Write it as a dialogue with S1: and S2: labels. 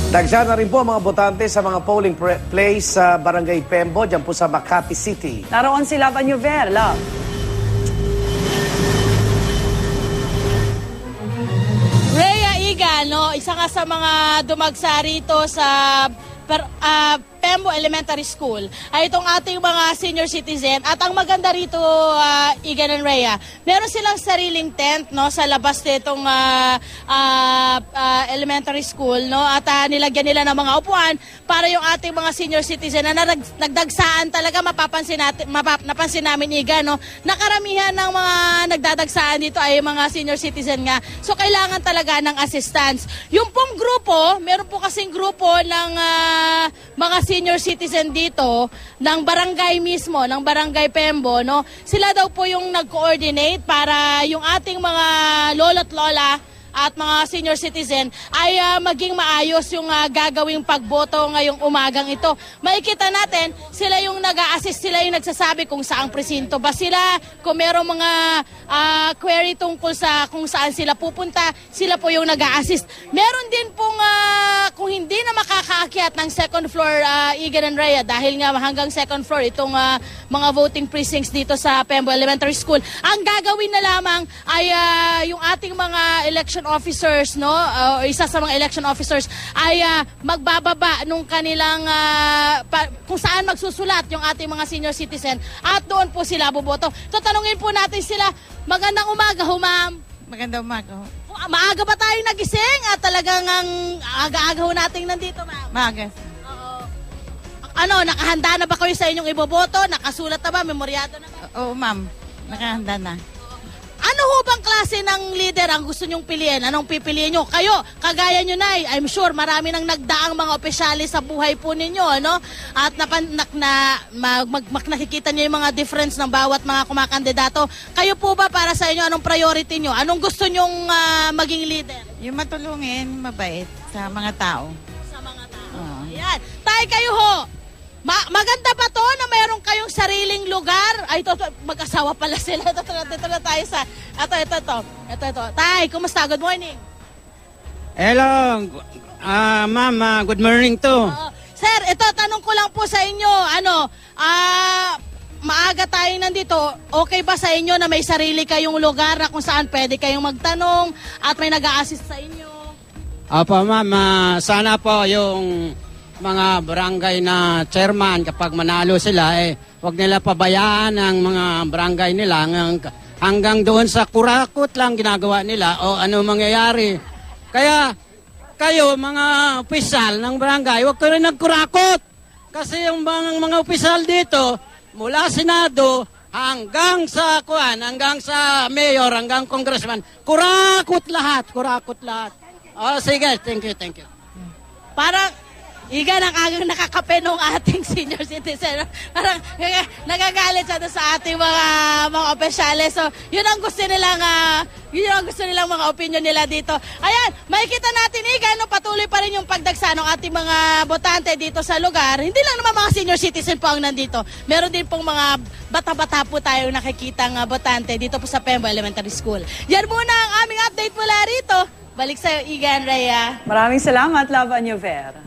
S1: Nagsiya na rin po ang mga botante sa mga polling place sa Barangay Pembo, dyan po sa Makati City.
S2: Naroon si Love Añuver. Love.
S3: Rhea Iga, no, isa nga sa mga dumagsa rito sa Pembo Elementary School ay itong ating mga senior citizen. At ang maganda rito, Iga and Rhea, meron silang sariling tent, no, sa labas nitong elementary school, no, at nilagyan nila ng mga upuan para yung ating mga senior citizen na nagdagsaan talaga. Napansin namin, Iga, no, nakaramihan ng mga nagdadagsaan dito ay mga senior citizen nga. So kailangan talaga ng assistance. Yung pong grupo, meron po kasing grupo ng mga senior citizen dito ng barangay mismo, ng barangay Pembo, no? Sila daw po yung nag-coordinate para yung ating mga lolo't lola at mga senior citizen ay maging maayos yung gagawing pagboto ngayong umagang ito. Makikita natin, sila yung nag-a-assist, sila yung nagsasabi kung saang presinto ba sila, kung merong mga query tungkol sa kung saan sila pupunta, sila po yung nag-a-assist. Meron din pong kung hindi na makakaakyat ng second floor, Iga and Rhea, dahil nga hanggang second floor itong mga voting precincts dito sa Pembo Elementary School, ang gagawin na lamang ay yung ating mga election officers, no, isa sa mga election officers ay magbababa nung kanilang kung saan magsusulat yung ating mga senior citizen at doon po sila boboto. So tanungin po natin sila. Magandang umaga ho, ma'am.
S4: Magandang umaga ho.
S3: Maaga ba tayo nagising at talagang aga-aga ho natin nandito, ma'am?
S4: Maaga.
S3: Oo. Ano, nakahanda na ba kayo sa inyong iboboto? Nakasulat na ba? Memoryado na ba?
S4: Oo, ma'am. Nakahanda na.
S3: Ano ho bang klase ng leader ang gusto nyong piliin? Anong pipiliin nyo? Kayo, kagaya nyo na, I'm sure marami nang nagdaang mga opisyalis sa buhay po ninyo, ano? At nakikita nyo yung mga difference ng bawat mga kumakandidato. Kayo po ba, para sa inyo, anong priority nyo? Anong gusto nyong maging leader?
S4: Yung matulungin, mabait sa mga tao.
S3: Sa mga tao.
S4: Oo.
S3: Ayan. Tay, kayo ho, maganda ba to na mayroon kayong sariling lugar? Ay, ito, mag-asawa pala sila. Dito na tayo sa... Ito. Tay, kumusta? Good morning.
S5: Hello, ma'am, good morning to.
S3: Sir, ito, tanong ko lang po sa inyo. Maaga tayo nandito. Okay ba sa inyo na may sarili kayong lugar na kung saan pwede kayong magtanong at may nag-a-assist sa inyo?
S5: Opo, ma'am, sana po yung mga barangay na chairman, kapag manalo sila, wag nila pabayaan ang mga barangay nila hanggang doon sa kurakot lang ginagawa nila o ano mangyayari. Kaya kayo, mga opisyal ng barangay, wag kayo rin nagkurakot. Kasi yung mga opisyal dito, mula Senado hanggang sa hanggang sa mayor, hanggang congressman, kurakot lahat. Oh, sige, thank you.
S3: Parang, Iga, nakakape nung ating senior citizen. Parang nagagalit siya sa ating mga opisyales. So, yun ang gusto nilang mga opinion nila dito. Ayan, makikita natin, Iga, no, patuloy pa rin yung pagdagsa ng ating mga botante dito sa lugar. Hindi lang naman mga senior citizen po ang nandito. Meron din pong mga bata-bata po tayong nakikitang botante dito po sa Pembo Elementary School. Yan muna ang aming update mula rito. Balik sa'yo, Iga and Rhea.
S2: Maraming salamat, Love Añuver.